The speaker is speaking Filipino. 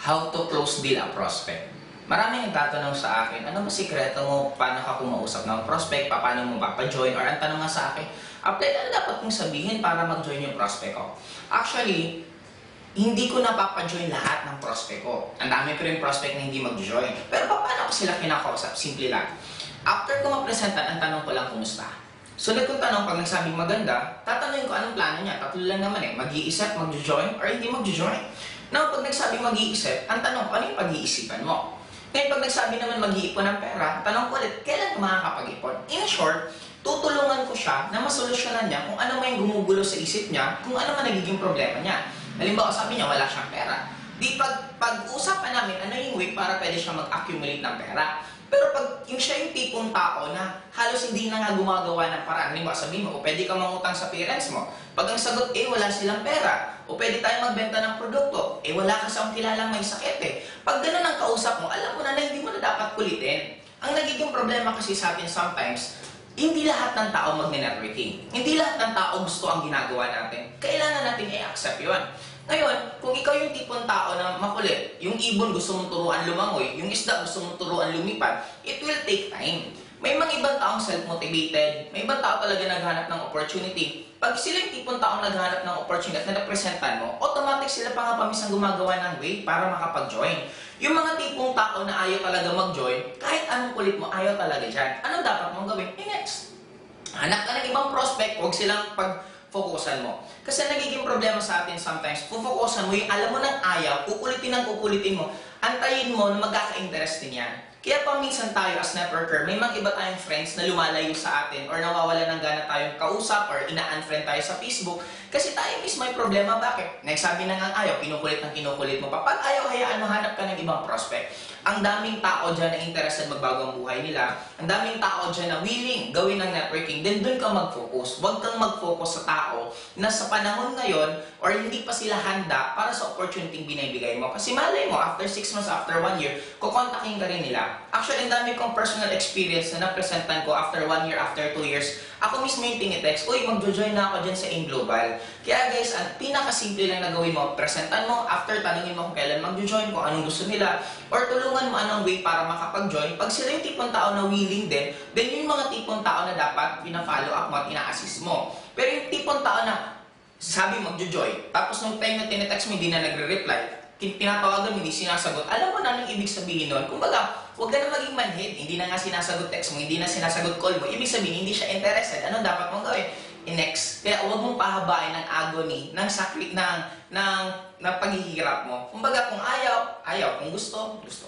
How to close deal a prospect. Maraming nagtatanong sa akin, ano ba sikreto mo, paano ka kumausap ng prospect, paano mo papajoin, or ang tanong nga sa akin, apply na dapat mong sabihin para mag-join yung prospect ko. Actually, hindi ko napapajoin lahat ng prospect ko. Ang dami ko rin prospect na hindi mag-join. Pero paano ko sila kinakausap? Simple lang. After ko mapresentan, ang tanong ko lang kumusta. Sunod kong tanong, pag nagsabing maganda, tatanungin ko anong plano niya. Tatlo lang naman mag-iisip, mag-join, or hindi mag-join. Now, pag nagsabing mag-iisip, ang tanong ko, ano yung pag-iisipan mo? Ngayon, pag nagsabi naman mag-iipon ng pera, tanong ko ulit, kailan ka makakapag-ipon? In short, tutulungan ko siya na masolusyonan niya kung ano man yung gumugulo sa isip niya, kung ano man nagiging problema niya. Halimbawa, sabi niya, wala siyang pera. Di pag-usapan namin, ano yung way para pwede siya mag-accumulate ng pera. Pero pag yung siya yung tipong tao na halos hindi na nga gumagawa ng paraan, halimbawa sabihin mo, o pwede ka mangutang sa parents mo. Pag ang sagot, wala silang pera. O pwede tayo magbenta ng produkto, wala ka sa kilalang may sakit Pag ganun ang kausap mo, alam mo na hindi mo na dapat kulitin. Ang nagiging problema kasi sa atin sometimes, hindi lahat ng tao magne-networking. Hindi lahat ng tao gusto ang ginagawa natin. Kailangan natin i-accept yun. Ngayon, kung ikaw yung tipong tao na makulit, yung ibon gusto mong turuan lumangoy, yung isda gusto mong turuan lumipad, it will take time. May mga ibang taong self-motivated, may ibang tao talaga naghanap ng opportunity. Pag sila yung tipong taong naghanap ng opportunity at na-representan mo, automatic sila pa nga pamisang gumagawa ng way para makapag-join. Yung mga tipong tao na ayaw talaga mag-join, kahit anong kulit mo, ayaw talaga dyan. Anong dapat mong gawin? Next. Hanap ka ng ibang prospect, huwag silang pag-focusan mo. Kasi nagiging problema sa atin sometimes, pufokusan mo yung alam mo ng ayaw, kukulitin mo, antayin mo na magkaka-interest din yan. Kaya pa minsan tayo as networker, may mga iba tayong friends na lumalayo sa atin or nawawala ng gana tayong kausap or ina-unfriend tayo sa Facebook kasi tayo mismo may problema. Bakit? Nagsabi na nga ayaw, kinukulit mo pa. Pag ayaw, hayaan mo, hanap ka ng ibang prospect. Ang daming tao dyan na interested magbago ang buhay nila. Ang daming tao dyan na willing gawin ng networking. Then doon ka mag-focus. Huwag kang mag-focus sa tao na sa panahon ngayon or hindi pa sila handa para sa opportunity binibigay mo. Kasi malay mo, after 6 months, after 1 year, kukontakin ka rin nila. Actually, ang dami kong personal experience na napresentan ko after 1 year, after 2 years. Ako mismo yung tinitext, uy, mag-join na ako dyan sa AIM Global. Kaya guys, ang pinakasimple lang na gawin mo, presentan mo, after tanungin mo kung kailan mag-join, kung anong gusto nila, or tulungan mo anong way para makapag-join. Pag sila yung tipong tao na willing din, then yung mga tipong tao na dapat pina-follow up mo at ina-assist mo. Pero yung tipong tao na sabi mag-join, tapos nung time na tinitext mo, hindi na nagre-reply, tinatawagan mo, hindi sinasagot, alam mo na anong ibig sabihin nun. Kumbaga, huwag ka na maging manhid, hindi na nga sinasagot text mo, hindi na sinasagot call mo, ibig sabihin, hindi siya interested. Anong dapat mong gawin? I-next. Kaya huwag mong pahabain ng agony, ng paghihirap mo. Kumbaga, kung ayaw, ayaw. Kung gusto, gusto.